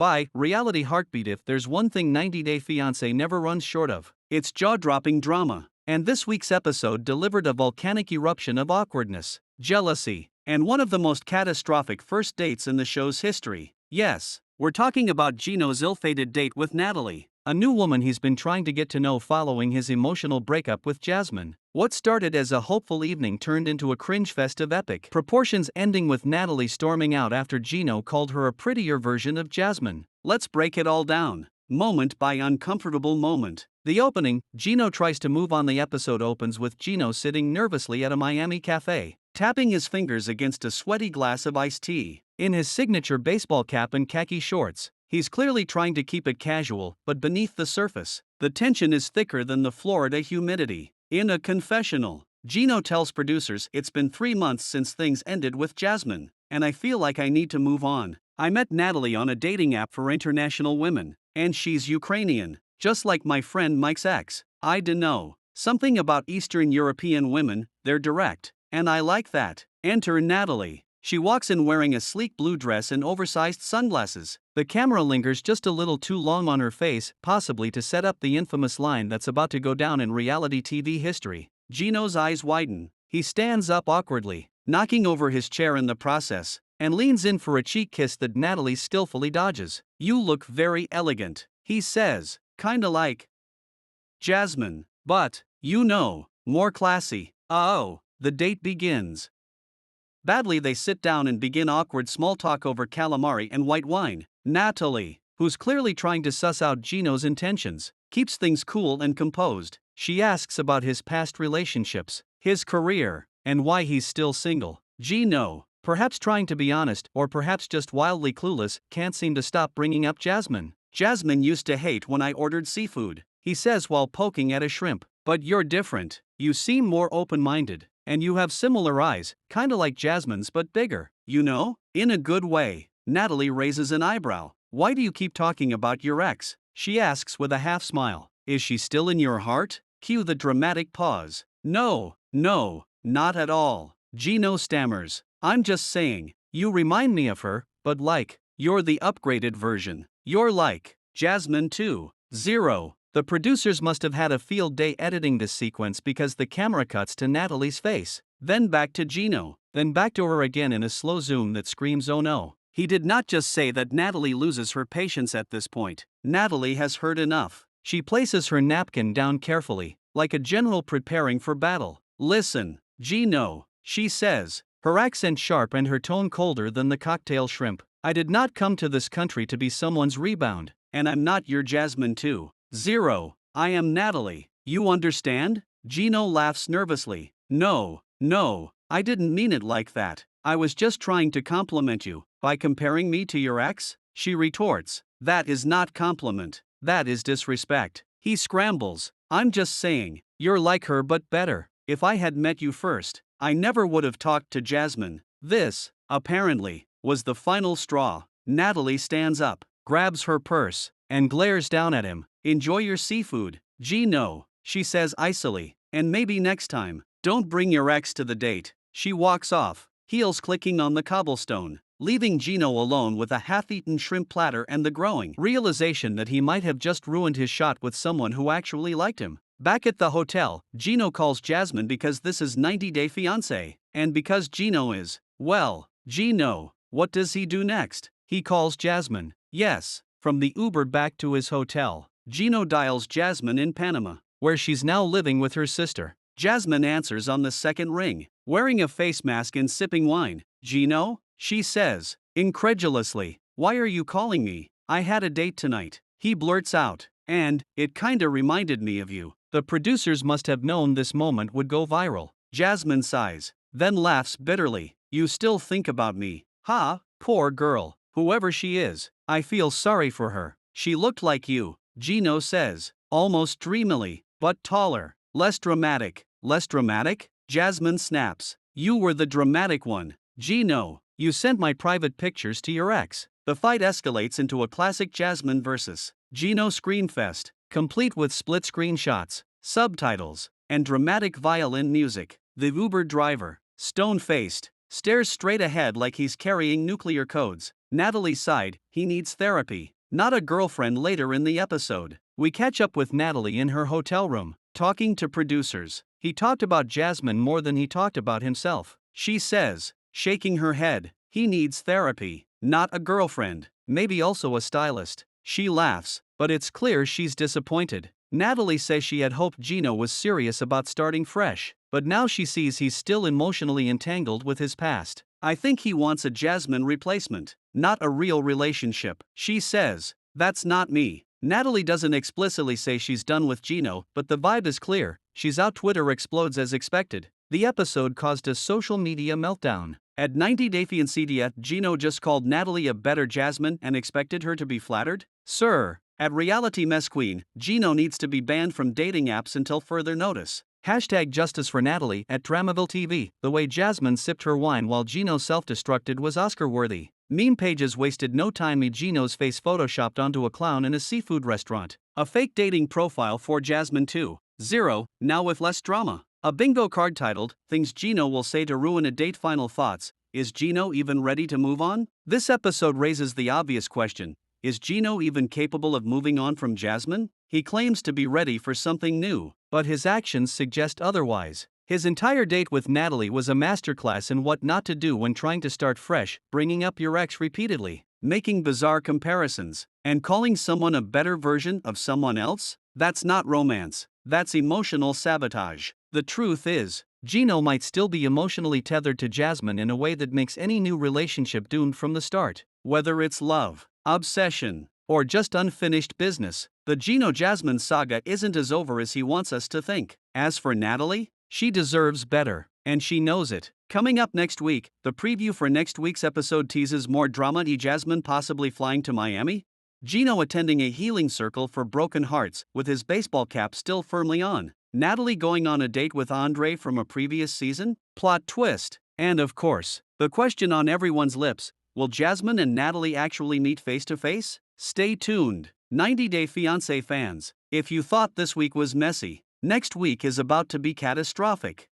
By reality heartbeat, if there's one thing 90 Day Fiancé never runs short of, it's jaw-dropping drama. And this week's episode delivered a volcanic eruption of awkwardness, jealousy, and one of the most catastrophic first dates in the show's history. Yes, we're talking about Gino's ill-fated date with Natalie, a new woman he's been trying to get to know following his emotional breakup with Jasmine. What started as a hopeful evening turned into a cringe fest of epic proportions, ending with Natalie storming out after Gino called her a prettier version of Jasmine. Let's break it all down, moment by uncomfortable moment. The opening, Gino tries to move on. The episode opens with Gino sitting nervously at a Miami cafe, tapping his fingers against a sweaty glass of iced tea. In his signature baseball cap and khaki shorts, he's clearly trying to keep it casual, but beneath the surface, the tension is thicker than the Florida humidity. In a confessional, Gino tells producers, "It's been 3 months since things ended with Jasmine, and I feel like I need to move on. I met Natalie on a dating app for international women, and she's Ukrainian, just like my friend Mike's ex. I dunno, something about Eastern European women, they're direct, and I like that." Enter Natalie. She walks in wearing a sleek blue dress and oversized sunglasses. The camera lingers just a little too long on her face, possibly to set up the infamous line that's about to go down in reality TV history. Gino's eyes widen. He stands up awkwardly, knocking over his chair in the process, and leans in for a cheek kiss that Natalie skillfully dodges. "You look very elegant," he says, kinda like Jasmine, but, you know, more classy. Oh, the date begins. Badly, they sit down and begin awkward small talk over calamari and white wine. Natalie, who's clearly trying to suss out Gino's intentions, keeps things cool and composed. She asks about his past relationships, his career, and why he's still single. Gino, perhaps trying to be honest or perhaps just wildly clueless, can't seem to stop bringing up Jasmine. "Jasmine used to hate when I ordered seafood," he says while poking at a shrimp. "But you're different. You seem more open-minded. And you have similar eyes, kinda like Jasmine's but bigger, you know?" In a good way. Natalie raises an eyebrow. "Why do you keep talking about your ex?" she asks with a half smile. "Is she still in your heart?" Cue the dramatic pause. No, not at all," Gino stammers. "I'm just saying, you remind me of her, but like, you're the upgraded version. You're like Jasmine too." The producers must have had a field day editing this sequence because the camera cuts to Natalie's face, then back to Gino, then back to her again in a slow zoom that screams, "Oh no." He did not just say that Natalie loses her patience at this point. Natalie has heard enough. She places her napkin down carefully, like a general preparing for battle. "Listen, Gino," she says, her accent sharp and her tone colder than the cocktail shrimp. "I did not come to this country to be someone's rebound, and I'm not your Jasmine too. I am Natalie. You understand?" Gino laughs nervously. No, I didn't mean it like that. I was just trying to compliment you by comparing me to your ex," she retorts. "That is not compliment. That is disrespect." He scrambles. "I'm just saying, you're like her but better. If I had met you first, I never would have talked to Jasmine." This, apparently, was the final straw. Natalie stands up, grabs her purse, and glares down at him. "Enjoy your seafood, Gino," she says icily, "and maybe next time, don't bring your ex to the date." She walks off, heels clicking on the cobblestone, leaving Gino alone with a half-eaten shrimp platter and the growing realization that he might have just ruined his shot with someone who actually liked him. Back at the hotel, Gino calls Jasmine because this is 90 Day Fiancé, and because Gino is, well, Gino. What does he do next? He calls Jasmine. Yes. From the Uber back to his hotel, Gino dials Jasmine in Panama, where she's now living with her sister. Jasmine answers on the second ring, wearing a face mask and sipping wine. "Gino?" she says, incredulously. "Why are you calling me? I had a date tonight," he blurts out, "and it kinda reminded me of you." The producers must have known this moment would go viral. Jasmine sighs, then laughs bitterly. "You still think about me? Ha, poor girl. Whoever she is, I feel sorry for her. She looked like you," Gino says, almost dreamily, "but taller, less dramatic." "Less dramatic?" Jasmine snaps. "You were the dramatic one, Gino. You sent my private pictures to your ex." The fight escalates into a classic Jasmine versus Gino screamfest, complete with split-screen shots, subtitles, and dramatic violin music. The Uber driver, stone-faced, stares straight ahead like he's carrying nuclear codes. Natalie sighed, he needs therapy, not a girlfriend. Later in the episode, we catch up with Natalie in her hotel room, talking to producers. He talked about Jasmine more than he talked about himself. She says, shaking her head, he needs therapy, not a girlfriend, maybe also a stylist. She laughs, but it's clear she's disappointed. Natalie says she had hoped Gino was serious about starting fresh, but now she sees he's still emotionally entangled with his past. I think he wants a Jasmine replacement, not a real relationship. She says, that's not me. Natalie doesn't explicitly say she's done with Gino, but the vibe is clear. She's out. Twitter explodes as expected. The episode caused a social media meltdown. At 90 Day Fiancé, Gino just called Natalie a better Jasmine and expected her to be flattered? Sir, at Reality Mess Queen, Gino needs to be banned from dating apps until further notice. Hashtag justice for Natalie at Dramaville TV. The way Jasmine sipped her wine while Gino self-destructed was Oscar-worthy. Meme pages wasted no time. Gino's face photoshopped onto a clown in a seafood restaurant. A fake dating profile for Jasmine 2.0, now with less drama. A bingo card titled, Things Gino Will Say to Ruin a Date. Final thoughts. Is Gino even ready to move on? This episode raises the obvious question. Is Gino even capable of moving on from Jasmine? He claims to be ready for something new, but his actions suggest otherwise. His entire date with Natalie was a masterclass in what not to do when trying to start fresh, bringing up your ex repeatedly, making bizarre comparisons, and calling someone a better version of someone else. That's not romance, that's emotional sabotage. The truth is, Gino might still be emotionally tethered to Jasmine in a way that makes any new relationship doomed from the start. Whether it's love, obsession, or just unfinished business, the Gino-Jasmine saga isn't as over as he wants us to think. As for Natalie, she deserves better, and she knows it. Coming up next week, the preview for next week's episode teases more drama. Jasmine possibly flying to Miami? Gino attending a healing circle for broken hearts, with his baseball cap still firmly on. Natalie going on a date with Andre from a previous season? Plot twist. And of course, the question on everyone's lips, will Jasmine and Natalie actually meet face to face? Stay tuned. 90 Day Fiancé fans, if you thought this week was messy, next week is about to be catastrophic.